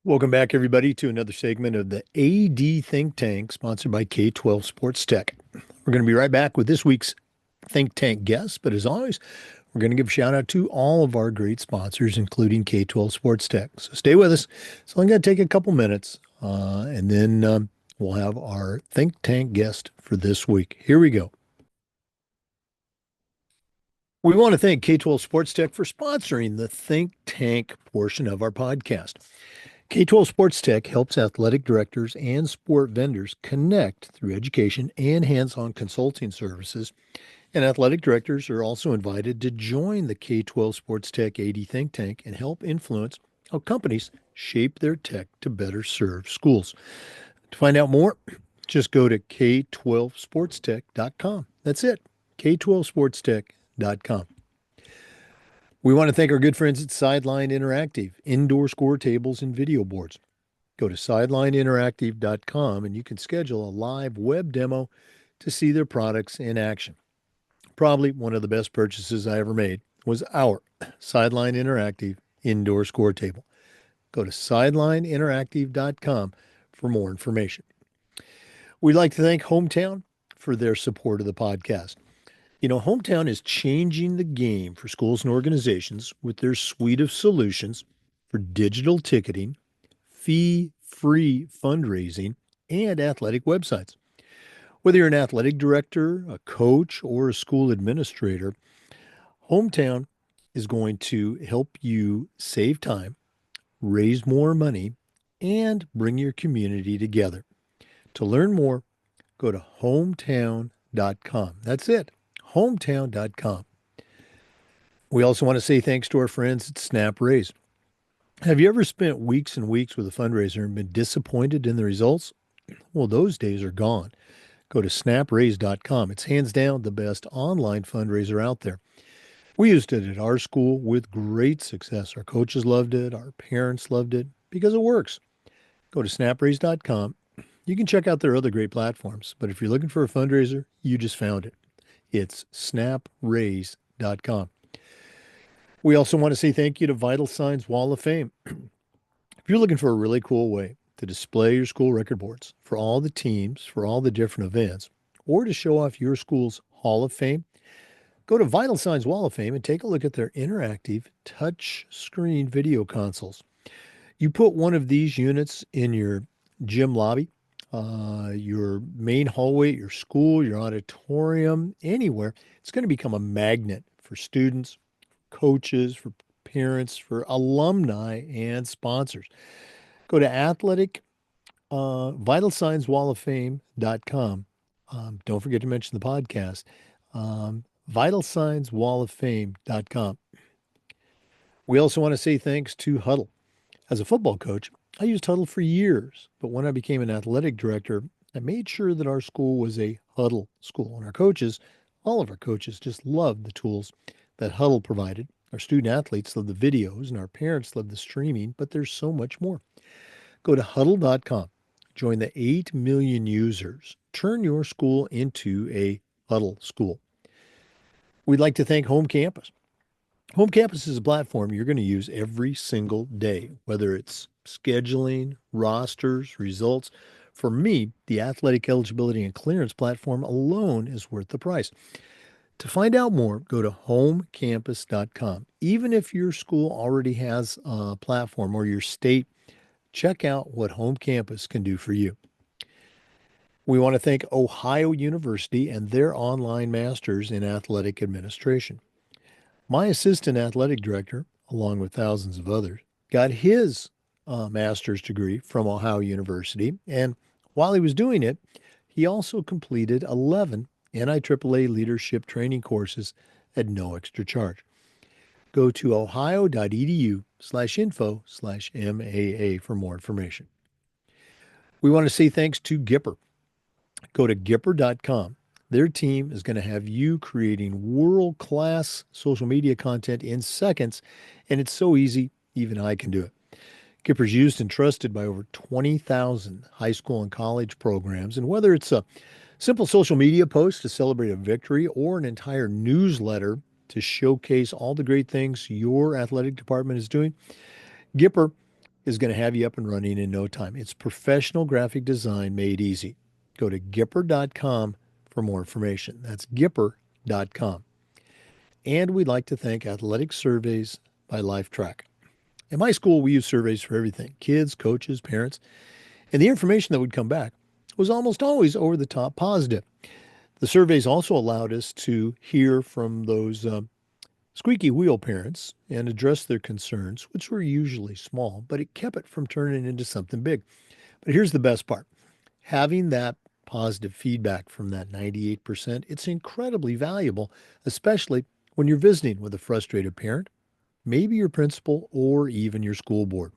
Welcome back, everybody, to another segment of the AD Think Tank, sponsored by K12 Sports Tech. We're going to be right back with this week's Think Tank guest, but as always, we're going to give a shout out to all of our great sponsors, including K12 Sports Tech. So stay with us. It's only going to take a couple minutes, and then we'll have our Think Tank guest for this week. Here we go. We want to thank K12 Sports Tech for sponsoring the Think Tank portion of our podcast. K12 Sports Tech helps athletic directors and sport vendors connect through education and hands-on consulting services. And athletic directors are also invited to join the K12 Sports Tech AD Think Tank and help influence how companies shape their tech to better serve schools. To find out more, just go to K12SportsTech.com. That's it, K12SportsTech.com. We want to thank our good friends at Sideline Interactive, indoor score tables and video boards. Go to sidelineinteractive.com and you can schedule a live web demo to see their products in action. Probably one of the best purchases I ever made was our Sideline Interactive indoor score table. Go to sidelineinteractive.com for more information. We'd like to thank Hometown for their support of the podcast. You know, Hometown is changing the game for schools and organizations with their suite of solutions for digital ticketing, fee-free fundraising, and athletic websites. Whether you're an athletic director, a coach, or a school administrator, Hometown is going to help you save time, raise more money, and bring your community together. To learn more, go to hometown.com. That's it, hometown.com. We also want to say thanks to our friends at Snap Raise. Have you ever spent weeks and weeks with a fundraiser and been disappointed in the results? Well, those days are gone. Go to snapraise.com. It's hands down the best online fundraiser out there. We used it at our school with great success. Our coaches loved it. Our parents loved it because it works. Go to snapraise.com. You can check out their other great platforms, but if you're looking for a fundraiser, you just found it. It's snapraise.com. We also want to say thank you to Vital Signs Wall of Fame. If you're looking for a really cool way to display your school record boards for all the teams, for all the different events, or to show off your school's Hall of Fame, go to Vital Signs Wall of Fame and take a look at their interactive touch screen video consoles. You put one of these units in your gym lobby, your main hallway, your school, your auditorium, anywhere. It's going to become a magnet for students, coaches, for parents, for alumni, and sponsors. Go to vitalsignswalloffame.com. Don't forget to mention the podcast. Vitalsignswalloffame.com. We also want to say thanks to Huddle. As a football coach, I used Huddle for years, but when I became an athletic director, I made sure that our school was a Huddle school. And our coaches, all of our coaches, just loved the tools that Huddle provided. Our student athletes love the videos, and our parents love the streaming, but there's so much more. Go to huddle.com. Join the 8 million users. Turn your school into a Huddle school. We'd like to thank Home Campus. Home Campus is a platform you're going to use every single day, whether it's scheduling, rosters, results. For me, the athletic eligibility and clearance platform alone is worth the price. To find out more, go to homecampus.com. Even if your school already has a platform or your state, check out what Home Campus can do for you. We want to thank Ohio University and their online masters in athletic administration. My assistant athletic director, along with thousands of others, got his master's degree from Ohio University. And while he was doing it, he also completed 11 NIAAA leadership training courses at no extra charge. Go to ohio.edu/info/MAA for more information. We want to say thanks to Gipper. Go to Gipper.com. Their team is going to have you creating world-class social media content in seconds, and it's so easy, even I can do it. Gipper's used and trusted by over 20,000 high school and college programs, and whether it's a simple social media post to celebrate a victory or an entire newsletter to showcase all the great things your athletic department is doing, Gipper is going to have you up and running in no time. It's professional graphic design made easy. Go to Gipper.com for more information. That's Gipper.com. And we'd like to thank Athletic Surveys by LifeTrack. In my school, we use surveys for everything: kids, coaches, parents, and the information that would come back was almost always over the top positive. The surveys also allowed us to hear from those squeaky wheel parents and address their concerns, which were usually small, but it kept it from turning into something big. But here's the best part: having that positive feedback from that 98%, it's incredibly valuable, especially when you're visiting with a frustrated parent, maybe your principal, or even your school board.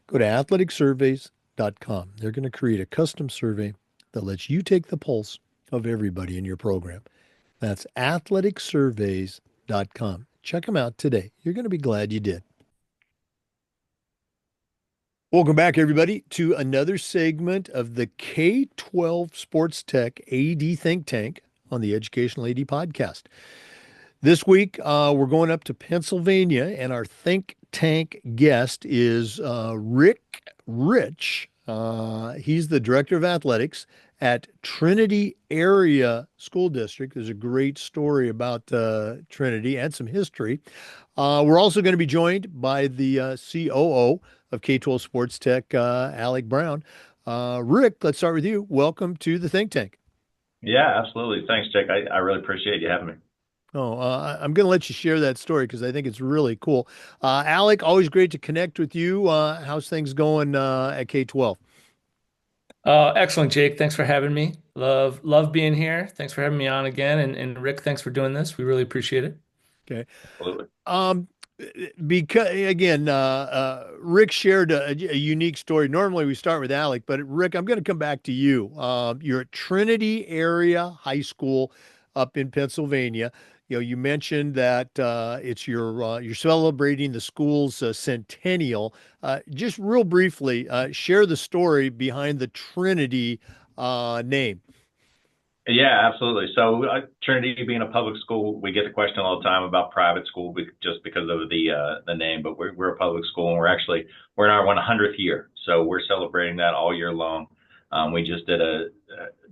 Go to athleticsurveys.com. They're going to create a custom survey that lets you take the pulse of everybody in your program. That's athleticsurveys.com. Check them out today. You're going to be glad you did. Welcome back, everybody, to another segment of the K12 Sports Tech AD Think Tank on the Educational AD Podcast. This week, we're going up to Pennsylvania, and our think tank guest is Rick Rich. He's the Director of Athletics at Trinity Area School District. There's a great story about Trinity and some history. We're also going to be joined by the COO of K12 Sports Tech, Alec Brown. Rick, let's start with you. Welcome to the think tank. Yeah, absolutely. Thanks, Jake. I really appreciate you having me. Oh, I'm going to let you share that story because I think it's really cool. Alec, always great to connect with you. How's things going at K12? Excellent, Jake. Thanks for having me. Love being here. Thanks for having me on again. And Rick, thanks for doing this. We really appreciate it. Okay. Absolutely. Um, because again, Rick shared a unique story. Normally we start with Alec, but Rick, I'm going to come back to you. You're at Trinity Area High School up in Pennsylvania. You mentioned that it's you're celebrating the school's centennial. Just real briefly, share the story behind the Trinity name. Yeah, absolutely. So Trinity being a public school, we get the question all the time about private school just because of the name, but we're a public school and we're in our 100th year. So we're celebrating that all year long. We just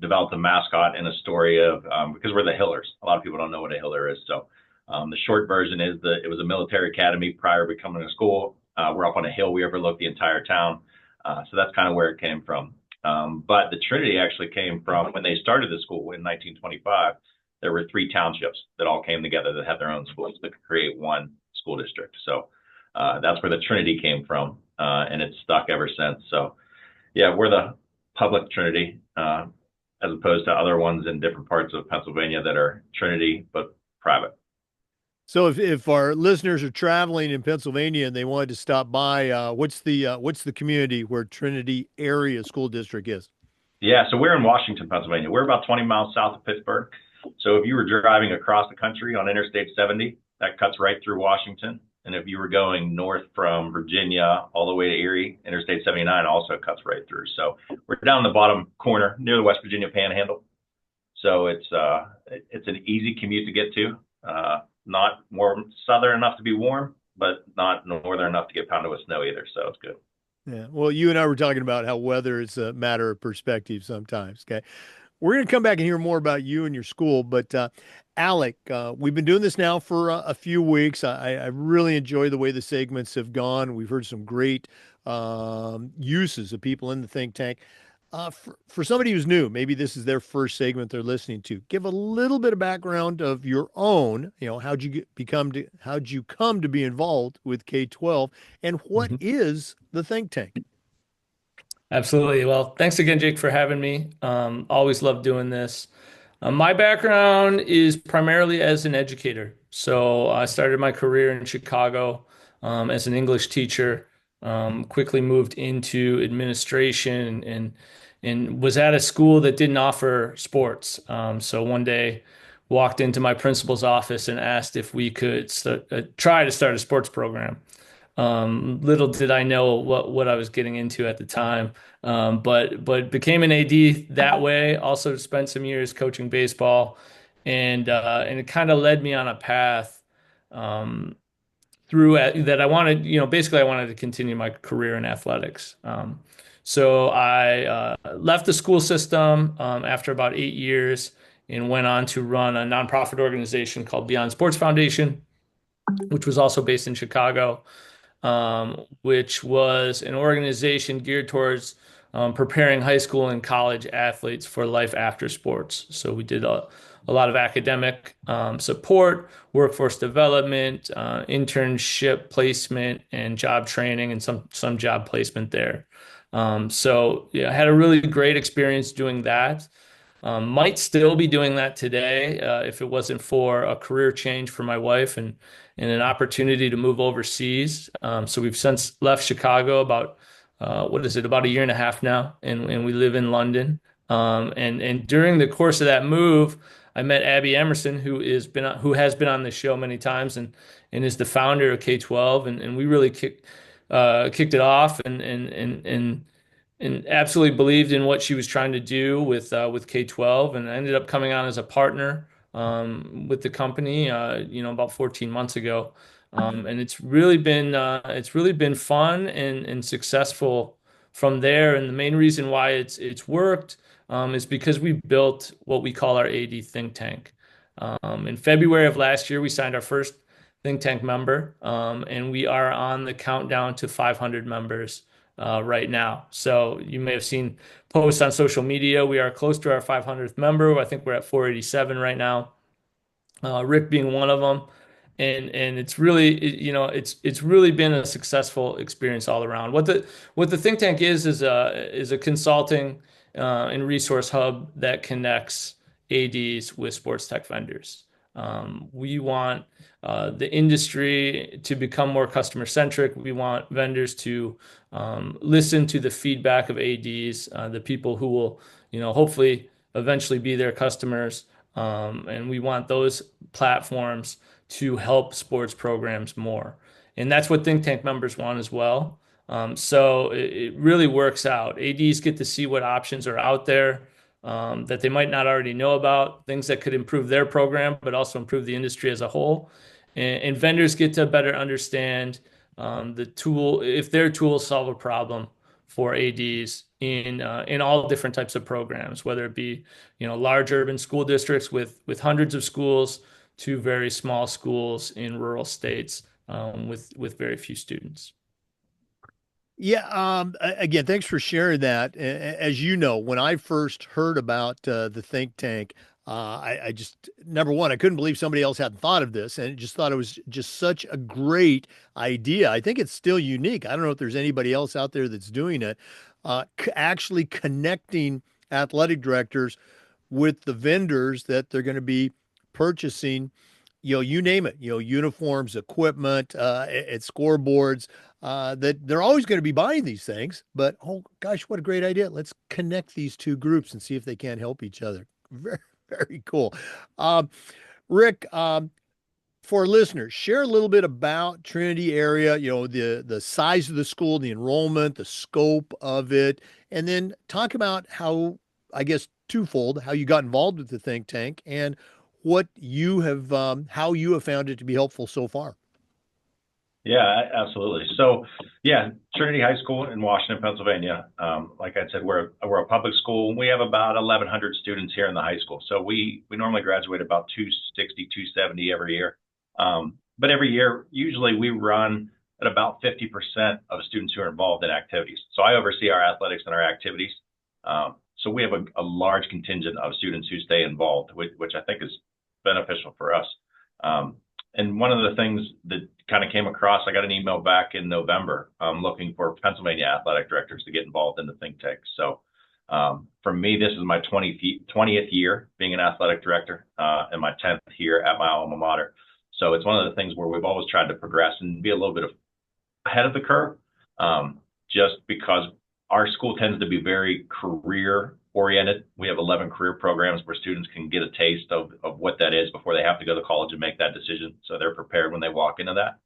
developed a mascot and a story of because we're the Hillers. A lot of people don't know what a Hiller is. So the short version is it was a military academy prior to becoming a school. We're up on a hill. We overlook the entire town. So that's kind of where it came from. But the Trinity actually came from when they started the school in 1925. There were 3 townships that all came together that had their own schools that could create one school district. So that's where the Trinity came from, and it's stuck ever since. So yeah, we're the public Trinity, as opposed to other ones in different parts of Pennsylvania that are Trinity but private. So if our listeners are traveling in Pennsylvania and they wanted to stop by, what's the community where Trinity Area School District is? Yeah, so we're in Washington, Pennsylvania. We're about 20 miles south of Pittsburgh. So if you were driving across the country on Interstate 70, that cuts right through Washington. And if you were going north from Virginia all the way to Erie, Interstate 79 also cuts right through. So we're down the bottom corner near the West Virginia Panhandle. So it's an easy commute to get to. Not warm, southern enough to be warm, but not northern enough to get pounded with snow either. So it's good. Yeah. Well, you and I were talking about how weather is a matter of perspective sometimes. Okay. We're going to come back and hear more about you and your school. But Alec, we've been doing this now for a few weeks. I really enjoy the way the segments have gone. We've heard some great uses of people in the think tank. For somebody who's new, maybe this is their first segment they're listening to. Give a little bit of background of your own. How'd you come to be involved with K12, and what Mhm. is the think tank? Absolutely. Well, thanks again, Jake, for having me. Always love doing this. My background is primarily as an educator. So I started my career in Chicago as an English teacher. Quickly moved into administration and was at a school that didn't offer sports. So one day walked into my principal's office and asked if we could try to start a sports program. Little did I know what I was getting into at the time, but became an AD that way. Also spent some years coaching baseball, and it kind of led me on a path. Um, through that I wanted, basically I wanted to continue my career in athletics. So I left the school system after about 8 years and went on to run a nonprofit organization called Beyond Sports Foundation, which was also based in Chicago, which was an organization geared towards preparing high school and college athletes for life after sports. So we did a lot of academic support, workforce development, internship placement, and job training, and some job placement there. So yeah, I had a really great experience doing that. Might still be doing that today if it wasn't for a career change for my wife and an opportunity to move overseas. So we've since left Chicago about what is it, about a year and a half now, and we live in London. And during the course of that move, I met Abby Emerson, who has been on the show many times and is the founder of K12, and we really kicked it off and absolutely believed in what she was trying to do with K12, and I ended up coming on as a partner with the company, about 14 months ago, and it's really been fun and successful from there. And the main reason why it's worked is because we built what we call our AD Think Tank. In February of last year, we signed our first Think Tank member, and we are on the countdown to 500 members right now. So you may have seen posts on social media. We are close to our 500th member. I think we're at 487 right now. Rick being one of them. And it's really, it's really been a successful experience all around. What the think tank is a consulting and resource hub that connects ADs with sports tech vendors. We want the industry to become more customer centric. We want vendors to listen to the feedback of ADs, the people who will, hopefully eventually be their customers. And we want those platforms to help sports programs more. And that's what Think Tank members want as well. So it really works out. ADs get to see what options are out there that they might not already know about, things that could improve their program, but also improve the industry as a whole. And vendors get to better understand the tool, if their tools solve a problem for ADs in all different types of programs, whether it be large urban school districts with hundreds of schools to very small schools in rural states with very few students. Yeah. Again, thanks for sharing that. As you know, when I first heard about the think tank, I just, number one, I couldn't believe somebody else hadn't thought of this, and just thought it was just such a great idea. I think it's still unique. I don't know if there's anybody else out there that's doing it, actually connecting athletic directors with the vendors that they're going to be purchasing, you name it, uniforms, equipment, at scoreboards, that they're always going to be buying these things. But oh gosh, what a great idea. Let's connect these two groups and see if they can't help each other. Very, very cool. Rick, for listeners, share a little bit about Trinity area, the size of the school, the enrollment, the scope of it, and then talk about how, I guess, twofold, how you got involved with the think tank and what you have, how you have found it to be helpful so far. Yeah, absolutely. So, yeah, Trinity High School in Washington, Pennsylvania. Like I said, we're a public school. We have about 1,100 students here in the high school. So we normally graduate about 260, 270 every year. But every year, usually we run at about 50% of students who are involved in activities. So I oversee our athletics and our activities. So we have a large contingent of students who stay involved, which I think is beneficial for us. And one of the things that kind of came across, I got an email back in November looking for Pennsylvania athletic directors to get involved in the think tank. So for me, this is my 20th year being an athletic director and my 10th year at my alma mater. So it's one of the things where we've always tried to progress and be a little bit ahead of the curve, just because our school tends to be very career oriented. We have 11 career programs where students can get a taste of what that is before they have to go to college and make that decision. So they're prepared when they walk into that.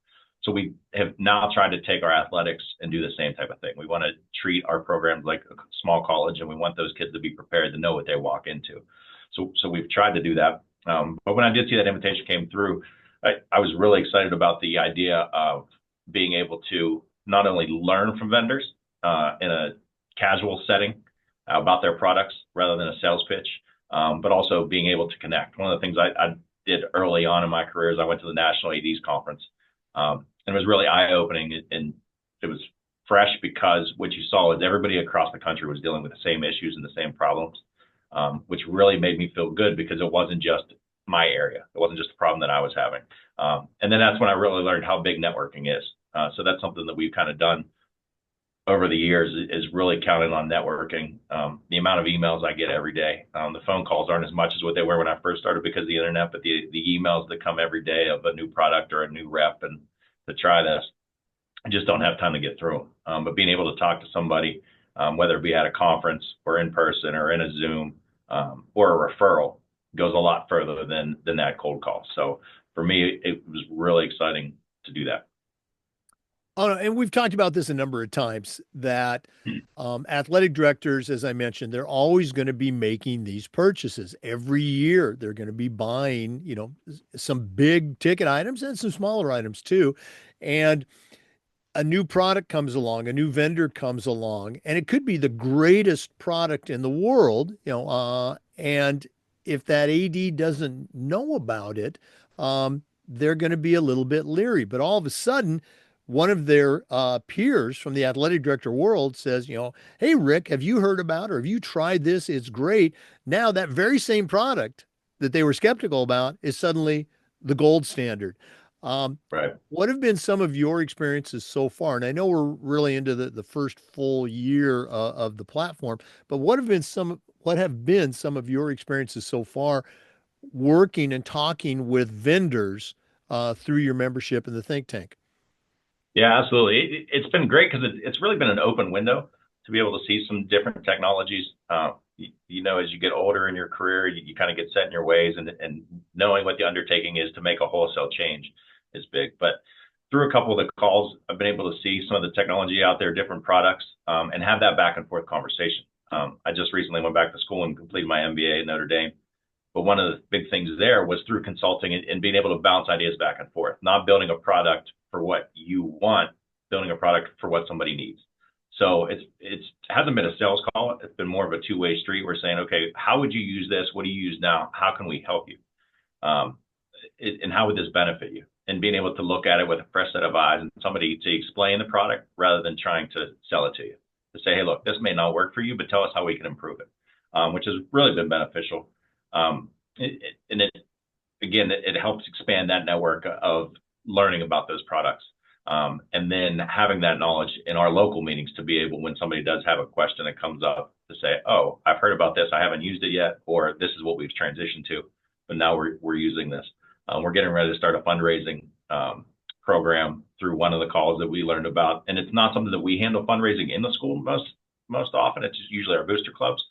So we have now tried to take our athletics and do the same type of thing. We want to treat our programs like a small college, and we want those kids to be prepared to know what they walk into. So we've tried to do that. But when I did see that invitation came through, I was really excited about the idea of being able to not only learn from vendors in a casual setting about their products rather than a sales pitch, but also being able to connect. One of the things I did early on in my career is I went to the National ADs Conference, and it was really eye-opening, and it was fresh because what you saw was everybody across the country was dealing with the same issues and the same problems, which really made me feel good because it wasn't just my area. It wasn't just a problem that I was having. And then that's when I really learned how big networking is. So that's something that we've kind of done over the years is really counting on networking. The amount of emails I get every day, the phone calls aren't as much as what they were when I first started because of the internet, but the emails that come every day of a new product or a new rep and to try this, I just don't have time to get through them. But being able to talk to somebody, whether it be at a conference or in person or in a Zoom or a referral, goes a lot further than that cold call. So for me, it was really exciting to do that. Oh, no, and we've talked about this a number of times that athletic directors, as I mentioned, they're always going to be making these purchases every year. They're going to be buying, some big ticket items and some smaller items too. And a new product comes along, a new vendor comes along, and it could be the greatest product in the world, and if that AD doesn't know about it, they're going to be a little bit leery. But all of a sudden, one of their peers from the athletic director world says, hey, Rick, have you heard about or have you tried this? It's great. Now that very same product that they were skeptical about is suddenly the gold standard. Right. What have been some of your experiences so far? And I know we're really into the first full year of the platform, but what have been some of your experiences so far working and talking with vendors through your membership in the think tank? Yeah, absolutely. It's been great because it's really been an open window to be able to see some different technologies. As you get older in your career, you kind of get set in your ways, and knowing what the undertaking is to make a wholesale change is big. But through a couple of the calls, I've been able to see some of the technology out there, different products, and have that back and forth conversation. I just recently went back to school and completed my MBA at Notre Dame. But one of the big things there was through consulting and being able to bounce ideas back and forth, not building a product for what you want, building a product for what somebody needs. So it hasn't been a sales call. It's been more of a two-way street. We're saying, okay, how would you use this? What do you use now? How can we help you? And how would this benefit you? And being able to look at it with a fresh set of eyes and somebody to explain the product rather than trying to sell it to you. To say, hey, look, this may not work for you, but tell us how we can improve it, which has really been beneficial. It helps expand that network of learning about those products. And then having that knowledge in our local meetings to be able, when somebody does have a question that comes up, to say, oh, I've heard about this, I haven't used it yet, or this is what we've transitioned to, but now we're using this. We're getting ready to start a fundraising program through one of the calls that we learned about. And it's not something that we handle fundraising in the school most often. It's usually our booster clubs.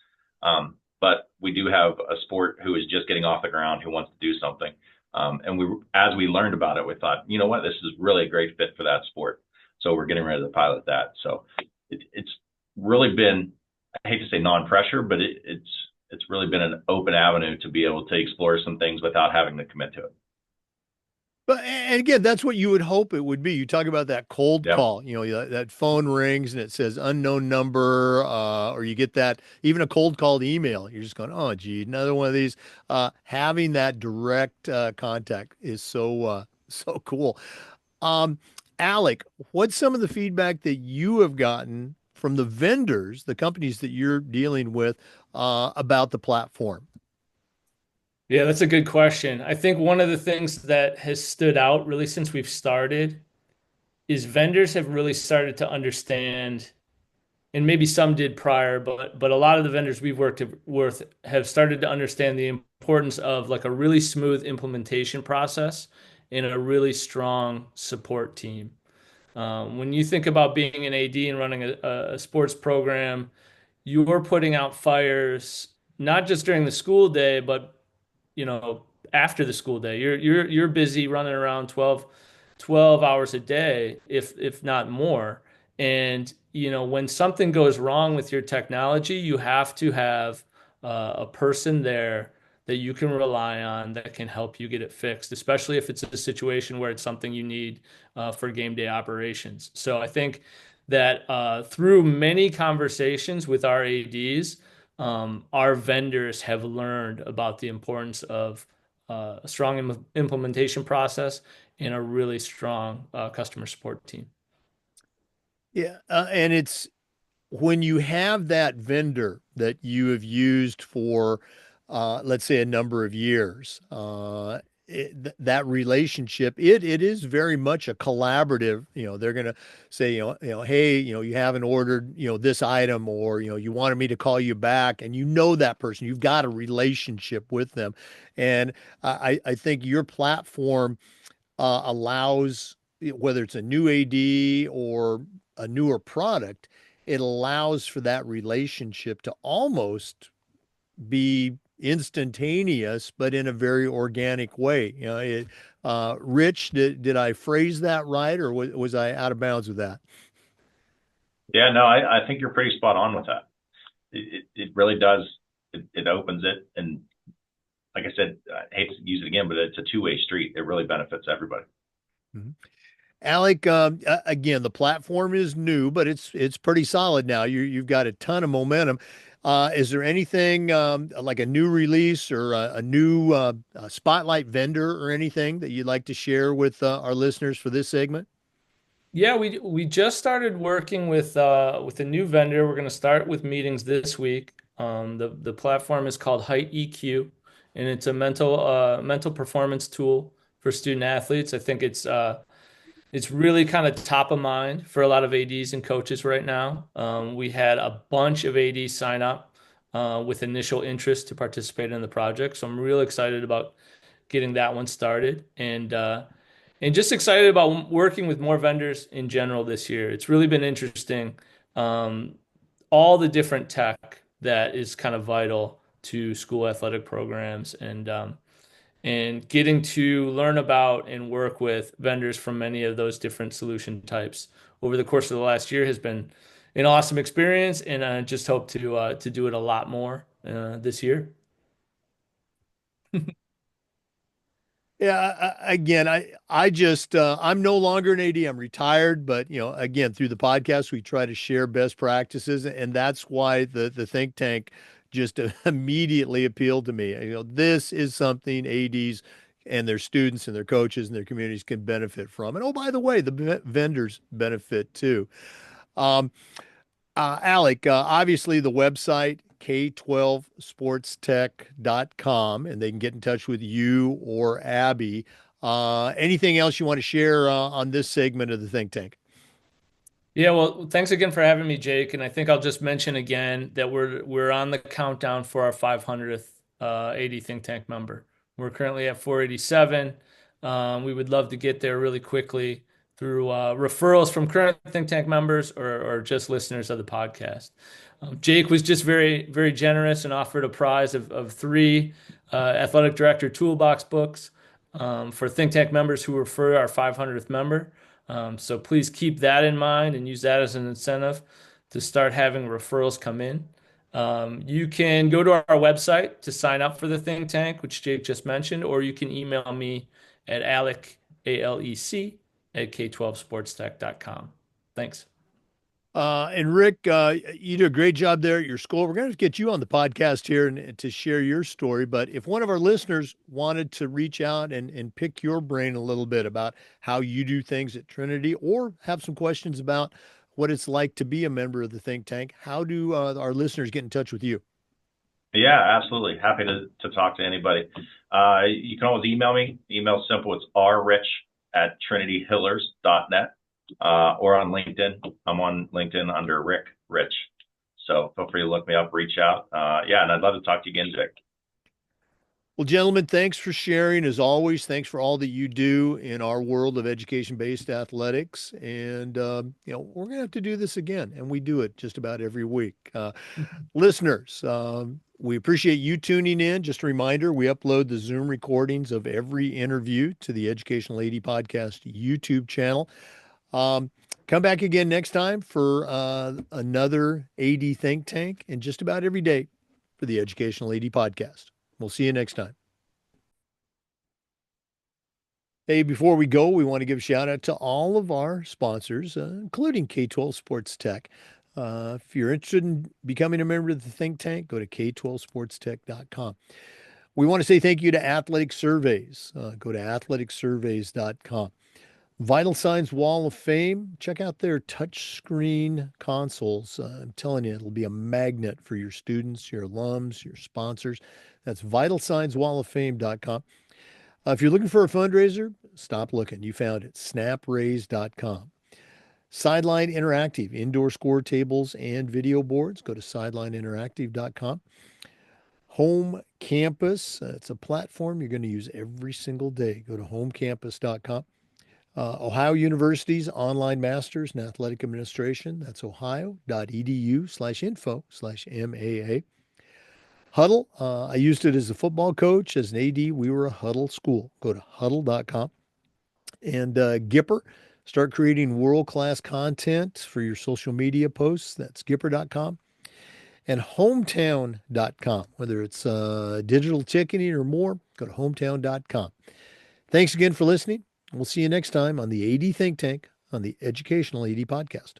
But we do have a sport who is just getting off the ground who wants to do something. And as we learned about it, we thought, you know what, this is really a great fit for that sport. So we're getting ready to pilot that. So it's really been, I hate to say non-pressure, but it's really been an open avenue to be able to explore some things without having to commit to it. But and again, that's what you would hope it would be. You talk about that cold Yep. call, that phone rings and it says unknown number, or you get that even a cold called email. You're just going, oh, gee, another one of these. Having that direct contact is so cool. Alec, what's some of the feedback that you have gotten from the vendors, the companies that you're dealing with, about the platform? Yeah, that's a good question. I think one of the things that has stood out really since we've started is vendors have really started to understand, and maybe some did prior, but a lot of the vendors we've worked with have started to understand the importance of like a really smooth implementation process and a really strong support team. When you think about being an AD and running a sports program, you're putting out fires not just during the school day, but you know, after the school day. You're busy running around 12 hours a day, if not more. And when something goes wrong with your technology, you have to have a person there that you can rely on that can help you get it fixed, especially if it's a situation where it's something you need for game day operations. So I think that through many conversations with our ADs, our vendors have learned about the importance of a strong implementation process and a really strong customer support team. Yeah, and it's when you have that vendor that you have used for, let's say, a number of years, that relationship, it is very much a collaborative. They're going to say, hey, you haven't ordered, this item, or, you wanted me to call you back, and that person, you've got a relationship with them. And I think your platform allows, whether it's a new AD or a newer product, it allows for that relationship to almost be instantaneous, but in a very organic way. Rich, did I phrase that right, or was I out of bounds with that? Yeah, no, I think you're pretty spot on with that. It really does. It opens it. And like I said, I hate to use it again, but it's a two-way street. It really benefits everybody. Mhm. Alec, again, the platform is new, but it's pretty solid now. You've got a ton of momentum. Is there anything like a new release or a new spotlight vendor or anything that you'd like to share with our listeners for this segment? Yeah, we just started working with a new vendor. We're going to start with meetings this week. The platform is called Height EQ, and it's a mental performance tool for student athletes. I think it's really kind of top of mind for a lot of ADs and coaches right now. We had a bunch of ADs sign up with initial interest to participate in the project, so I'm really excited about getting that one started, and just excited about working with more vendors in general this year. It's really been interesting, um, all the different tech that is kind of vital to school athletic programs, and getting to learn about and work with vendors from many of those different solution types over the course of the last year has been an awesome experience, and I just hope to do it a lot more this year. Yeah, again, I just I'm no longer an AD. I'm retired, but again, through the podcast, we try to share best practices, and that's why the think tank just immediately appealed to me. This is something ADs and their students and their coaches and their communities can benefit from. And oh, by the way, the vendors benefit too. Um, Alec, obviously the website K12SportsTech.com, and they can get in touch with you or Abby. Anything else you want to share on this segment of the think tank? Yeah, well, thanks again for having me, Jake. And I think I'll just mention again that we're on the countdown for our 500th AD Think Tank member. We're currently at 487. We would love to get there really quickly through referrals from current Think Tank members or just listeners of the podcast. Jake was just very, very generous and offered a prize of three athletic director toolbox books for Think Tank members who refer our 500th member. So please keep that in mind and use that as an incentive to start having referrals come in. You can go to our website to sign up for the think tank, which Jake just mentioned, or you can email me at Alec, ALEC, at K12SportsTech.com. Thanks. And Rick, you do a great job there at your school. We're going to get you on the podcast here and to share your story. But if one of our listeners wanted to reach out and pick your brain a little bit about how you do things at Trinity, or have some questions about what it's like to be a member of the think tank, how do our listeners get in touch with you? Yeah, absolutely. Happy to talk to anybody. You can always email me. Email's simple. It's rrich@trinityhillers.net. Or on LinkedIn. I'm on LinkedIn under Rick Rich. So feel free to look me up, reach out. Yeah, and I'd love to talk to you again, Jake. Well, gentlemen, thanks for sharing. As always, thanks for all that you do in our world of education-based athletics. And, we're going to have to do this again, and we do it just about every week. Listeners, we appreciate you tuning in. Just a reminder, we upload the Zoom recordings of every interview to the Educational AD Podcast YouTube channel. Come back again next time for another AD Think Tank, and just about every day for the Educational AD Podcast. We'll see you next time. Hey, before we go, we want to give a shout out to all of our sponsors, including K12 Sports Tech. If you're interested in becoming a member of the think tank, go to K12SportsTech.com. We want to say thank you to Athletic Surveys. Go to athleticsurveys.com. Vital Signs Wall of Fame. Check out their touchscreen consoles. I'm telling you, it'll be a magnet for your students, your alums, your sponsors. That's vitalsignswalloffame.com. If you're looking for a fundraiser, stop looking. You found it. Snapraise.com. Sideline Interactive, indoor score tables and video boards. Go to sidelineinteractive.com. Home Campus, it's a platform you're going to use every single day. Go to homecampus.com. Ohio University's online masters in athletic administration. That's ohio.edu/info/MAA. Huddle, I used it as a football coach. As an AD, we were a Huddle school. Go to huddle.com. And Gipper, start creating world-class content for your social media posts. That's gipper.com. And hometown.com, whether it's digital ticketing or more, go to hometown.com. Thanks again for listening. We'll see you next time on the AD Think Tank on the Educational AD Podcast.